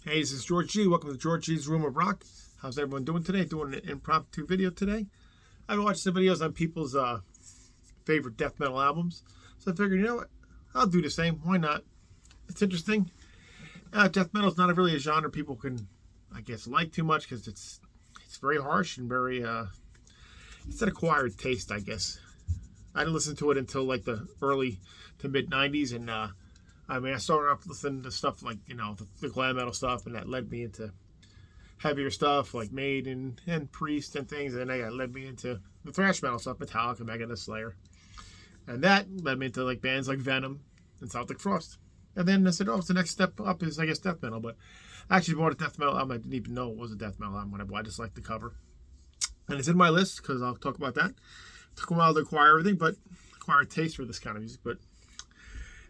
Hey, this is George G. Welcome to George G's Room of Rock. How's everyone doing today? Doing an impromptu video today. I've watched some videos on people's favorite death metal albums, so I figured, you know what, I'll do the same. Why not? It's interesting. Death metal is not really a genre people can, I guess, like too much because it's very harsh and very it's an acquired taste, I guess. I didn't listen to it until like the early to mid '90s, and I started off listening to stuff like, the glam metal stuff, and that led me into heavier stuff like Maiden and Priest and things, and then that led me into the thrash metal stuff, Metallica, Megadeth, Slayer, and that led me into like bands like Venom and Celtic Frost. And then I said, oh, the next step up is, I guess, death metal. But I actually bought a death metal album. I didn't even know it was a death metal album when I bought it. I just liked the cover, and it's in my list because I'll talk about that. It took a while to acquire everything, but acquire a taste for this kind of music. But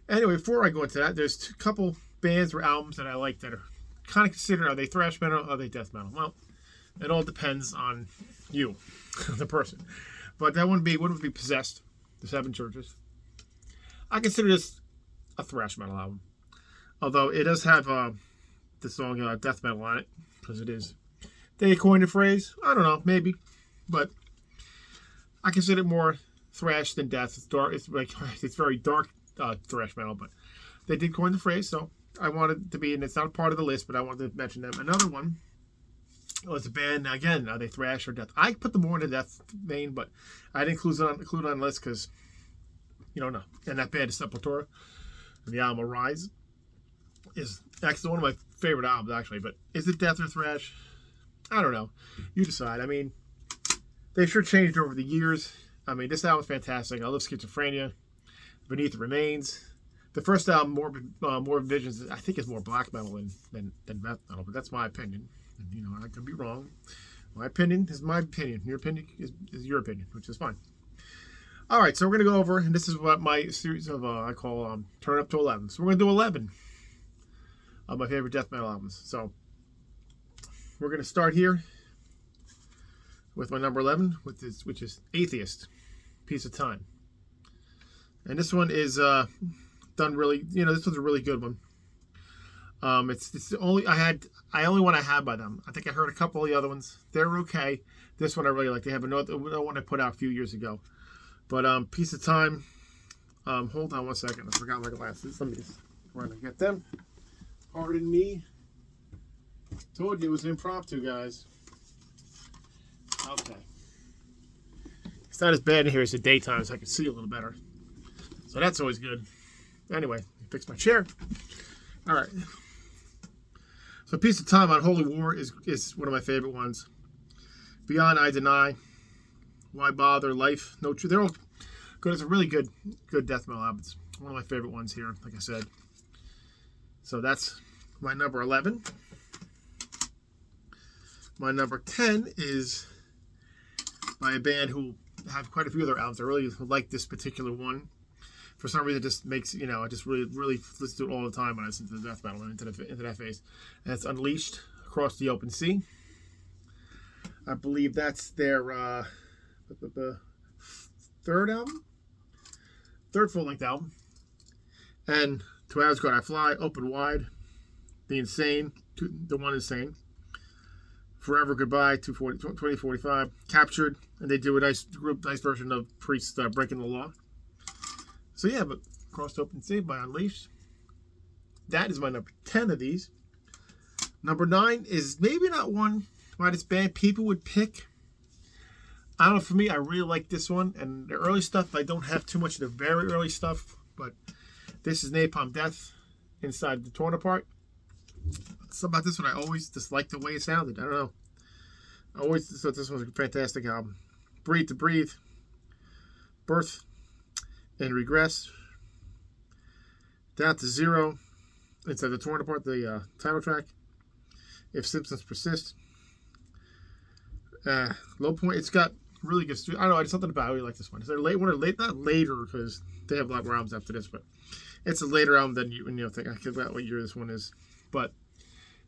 anyway, before I go into that, there's a couple bands or albums that I like that are kind of considered, are they thrash metal or are they death metal? Well, it all depends on you, the person. But that would be Possessed, the Seven Churches. I consider this a thrash metal album, although it does have the song death metal on it, because it is. They coined the phrase. I don't know, maybe, but I consider it more thrash than death. It's dark. It's very dark thrash metal, but they did coin the phrase, so I wanted to be, and it's not part of the list, but I wanted to mention them. Another one was a band. Again, are they thrash or death? I put them more in the death vein, but I didn't include it on the list because you don't know. And that band is Sepultura, and the album Arise is actually one of my favorite albums, actually. But is it death or thrash? I don't know. You decide. I mean, they've sure changed over the years. I mean, this album's fantastic. I love Schizophrenia, Beneath the Remains. The first album, Morbid Visions, I think is more black metal than death metal, but that's my opinion. And, I could be wrong. My opinion is my opinion. Your opinion is your opinion, which is fine. All right, so we're going to go over, and this is what my series of, I call Turn Up to 11. So we're going to do 11 of my favorite death metal albums. So we're going to start here with my number 11, which is Atheist, Piece of Time. And this one is done really, this was a really good one. It's the only only one I had by them. I think I heard a couple of the other ones. They're okay. This one I really like. They have another one I put out a few years ago. But Piece of Time. Hold on one second. I forgot my glasses. Let me just run and get them. Pardon me. Told you it was impromptu, guys. Okay. It's not as bad in here as the daytime, so I can see a little better. So that's always good. Anyway, fix my chair. All right. So Piece of Time on Holy War is one of my favorite ones. Beyond I Deny. Why Bother? Life. No Truth. They're all good. It's a really good death metal album. It's one of my favorite ones here, like I said. So that's my number 11. My number 10 is by a band who have quite a few other albums. I really like this particular one. For some reason, it just makes, I just really listen to it all the time when I listen to the death metal and into that phase. And it's Unleashed, Across the Open Sea. I believe that's their third full-length album. And To As God I Fly, Open Wide, The One Insane, Forever Goodbye, 2045, Captured, and they do a nice version of Priest Breaking the Law. So yeah, but Across the Open Sea by Unleashed. That is my number 10 of these. Number 9 is maybe not one by this band people would pick. I don't know, for me, I really like this one. And the early stuff, I don't have too much of the very early stuff. But this is Napalm Death, Inside the Torn Apart. Something about this one, I always just liked the way it sounded. I don't know. I always thought this was a fantastic album. Breathe to Breathe, Birth and Regress, Down to Zero, Inside the Torn Apart, the title track, If Symptoms Persist, Low Point. It's got really good I don't know, it's something about it. I really like this one. It's their not later, because they have a lot more albums after this, but it's a later album than you think. I forget about what year this one is. But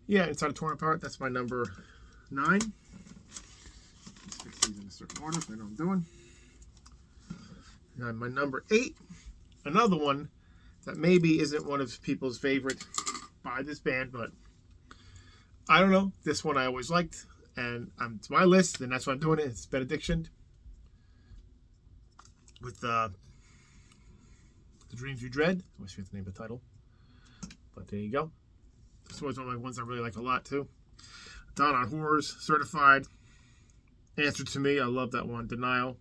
yeah, Inside the Torn Apart, that's my number 9. Let's fix these in a certain order so I know what I'm doing. And my number 8, another one that maybe isn't one of people's favorite by this band, but I don't know. This one I always liked, and it's my list, and that's why I'm doing it. It's Benediction with The Dreams You Dread. I always forget the name of the title, but there you go. This was one of my ones I really like a lot too. Dawn on Horrors, Certified, Answer to Me. I love that one. Denial,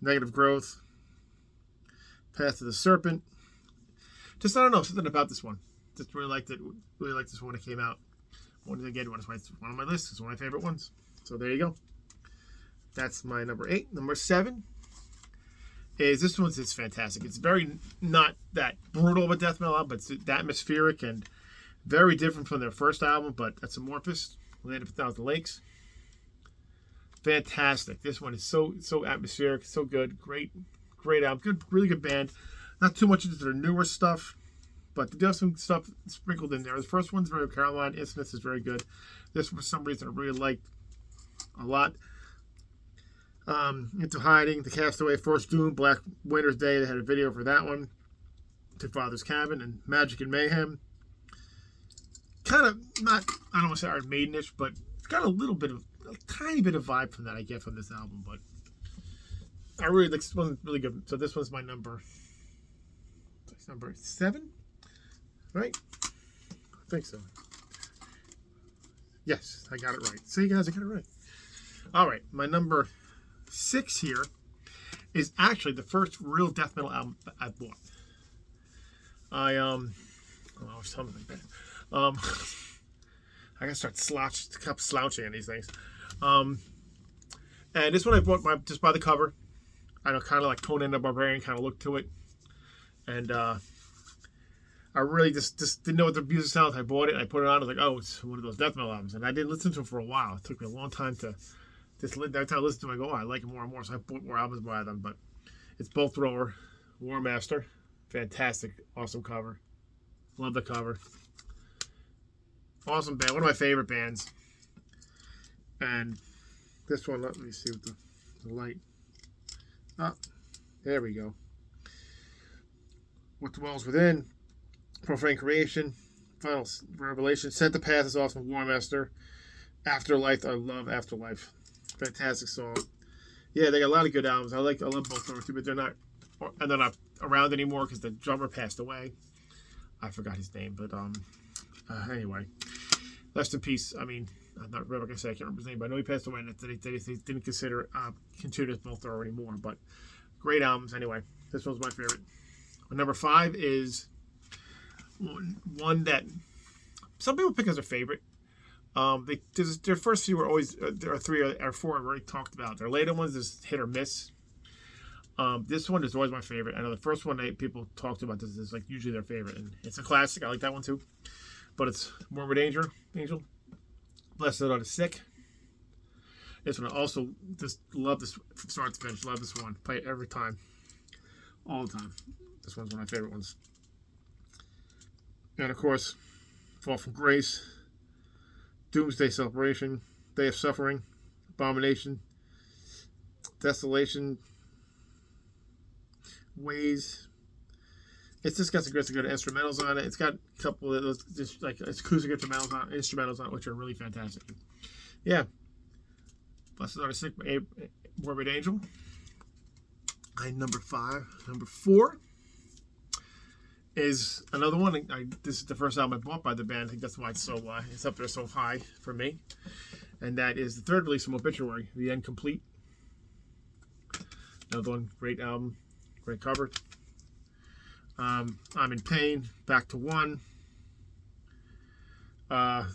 Negative Growth, Path to the Serpent. Just I don't know, something about this one. Just really liked it. Really liked this one when it came out. One again, one on my list. It's one of my favorite ones. So there you go. That's my number 8. Number 7 is this one's just fantastic. It's very not that brutal of a death metal album, but it's atmospheric and very different from their first album. But that's Amorphous, Land of 1,000 Lakes. Fantastic. This one is so atmospheric, so good. Great album. Good, really good band. Not too much into their newer stuff, but they do have some stuff sprinkled in there. The first one's very Caroline. Isthmus is very good. This, for some reason, I really liked a lot. Into Hiding, The Castaway, First Doom, Black Winter's Day. They had a video for that one. To Father's Cabin, and Magic and Mayhem. Kind of not, I don't want to say Iron Maiden-ish, but it's got a tiny bit of vibe from that I get from this album. But I really like this one's really good. So this one's my number 7, right? I think so. Yes, I got it right. See, guys, I got it right. All right, my number 6 here is actually the first real death metal album I bought. I was something like that. I gotta start slouching on these things. And this one I bought just by the cover. I know, kind of like Conan the Barbarian kind of look to it. And I really just didn't know what the music sounds. I bought it and I put it on. I was like, oh, it's one of those death metal albums. And I didn't listen to it for a while. It took me a long time to every time I listen to it, I go, oh, I like it more and more. So I bought more albums by them. But it's Bolt Thrower, War Master. Fantastic, awesome cover. Love the cover. Awesome band. One of my favorite bands. And this one, let me see with the light. Ah, there we go. What Dwells Within, Profane Creation, Final Revelation, Set the Path is awesome, War Master, Afterlife, I love Afterlife. Fantastic song. Yeah, they got a lot of good albums. I love both of them too, but they're not around anymore because the drummer passed away. I forgot his name, but anyway, rest in peace. I mean, I'm not really gonna say I can't remember his name, but I know he passed away, and they didn't consider continue as Bolt Thrower anymore. But great albums anyway. This one's my favorite. Number 5 is one that some people pick as their favorite. Their first few were always, there are 3 or 4 I've already talked about. Their later ones is hit or miss. This one is always my favorite. I know the first one that people talked about this is like usually their favorite, and it's a classic. I like that one too. But it's Morbid Angel, Blessed Are the Sick. This one I also just love this from start to finish. Love this one. Play it every time, all the time. This one's one of my favorite ones. And of course, Fall from Grace, Doomsday Celebration, Day of Suffering, Abomination, Desolation, Ways. It's just got some good instrumentals on it. It's got a couple of those just like acoustic instrumentals on it, which are really fantastic. Yeah. Blessed Are the Sick, Morbid Angel. Number 4 is another one. This is the first album I bought by the band. I think that's why it's up there so high for me. And that is the third release from Obituary, The End Complete. Another one, great album, great cover. I'm in Pain, Back to One. Hold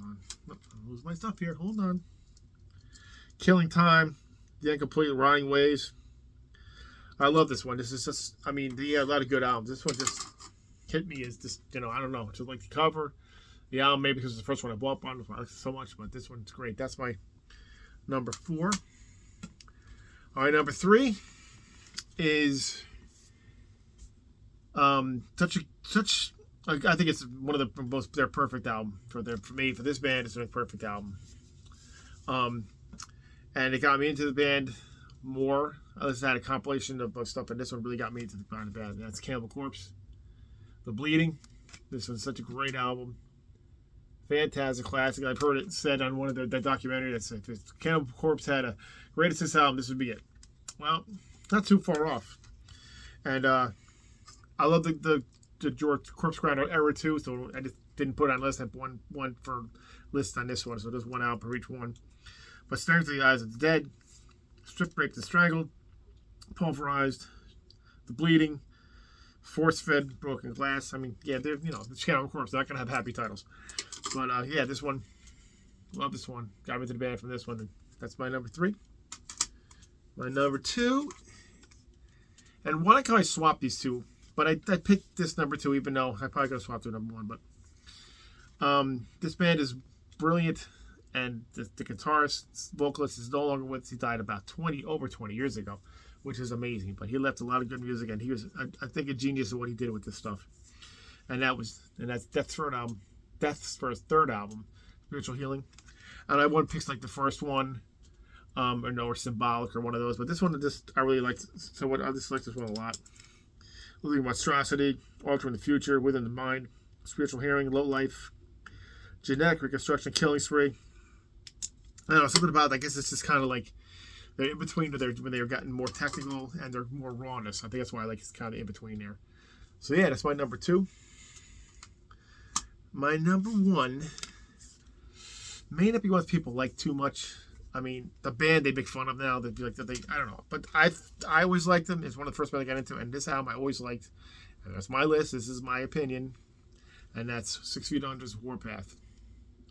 on, I'll lose my stuff here. Hold on. Killing Time, The End Complete, Rotting Ways. I love this one. This is just, I mean, they had a lot of good albums. This one just hit me as just, I don't know, just like the cover, the album, maybe because it's the first one I bought on. I like it so much, but this one's great. That's my number 4. All right, number 3 is I think it's one of the most, their perfect album for this band. It's their perfect album. And it got me into the band more. I just had a compilation of stuff, and this one really got me into the band. And that's Cannibal Corpse, The Bleeding. This one's such a great album. Fantastic classic. I've heard it said on one of the documentary that said if Cannibal Corpse had a greatest hits album, this would be it. Well, not too far off. And I love the George Corpse Grinder era too, so I just didn't put it on list. I have one for list on this one, so there's one album for each one. But Staring to the Eyes of the Dead, Stripped, Raped, and Strangled, Pulverized, The Bleeding, Force Fed, Broken Glass. I mean, yeah, they're, you know, the Cannibal Corpse, they're not going to have happy titles. But yeah, this one, love this one. Got me into the band from this one. And that's my number 3. My number 2, and one I kind of swapped these two, but I picked this number 2, even though I probably could have swapped to number 1. But this band is brilliant, and the guitarist, vocalist is no longer with us. He died about over 20 years ago, which is amazing. But he left a lot of good music, and he was, I think, a genius of what he did with this stuff. And that's Death's first third album, Spiritual Healing. And I wouldn't pick like the first one, or Symbolic or one of those. But this one, I really liked. So I just like this one a lot. Living Monstrosity, Altering the Future, Within the Mind, Spiritual Healing, Low Life, Genetic Reconstruction, Killing Spree. I don't know, something about it, I guess it's just kind of like they're in between when they're gotten more technical and they're more rawness. I think that's why I like it's kind of in between there. So yeah, that's my number 2. My number 1 may not be what people like too much. I mean, the band they make fun of now, they'd be like, I don't know. But I always liked them. It's one of the first bands I got into. And this album I always liked. And that's my list. This is my opinion. And that's 6 Feet Under's Warpath.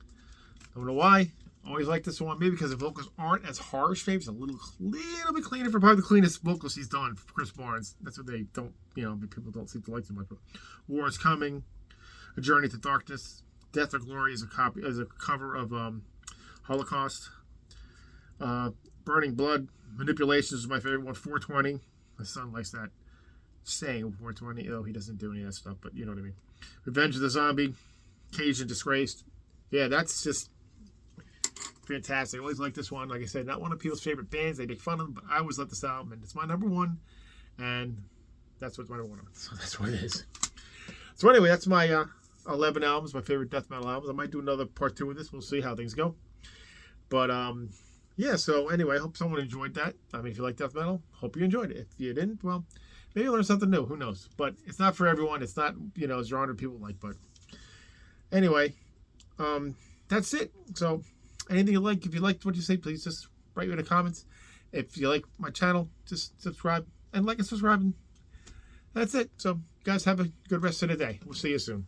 I don't know why. I always like this one. Maybe because the vocals aren't as harsh. Maybe it's a little bit cleaner. For probably the cleanest vocals he's done, Chris Barnes. That's what they don't, people don't seem to like too much. But War is Coming, A Journey to Darkness, Death or Glory is a cover of Holocaust. Burning Blood, Manipulations is my favorite one. 420. My son likes that saying 420. Oh, he doesn't do any of that stuff, but you know what I mean. Revenge of the Zombie, Caged and Disgraced. Yeah, that's just fantastic. I always like this one. Like I said, not one of people's favorite bands. They make fun of them, but I always love this album, and it's my number 1, and that's what's my number 1. So that's what it is. So anyway, that's my 11 albums, my favorite death metal albums. I might do another part 2 of this. We'll see how things go. But yeah, so anyway, I hope someone enjoyed that. I mean, if you like death metal, hope you enjoyed it. If you didn't, well, maybe you learned something new. Who knows? But it's not for everyone. It's not, genre people like. But anyway, that's it. So anything you like, if you liked what you say, please just write me in the comments. If you like my channel, just subscribe and like and subscribe. And that's it. So guys, have a good rest of the day. We'll see you soon.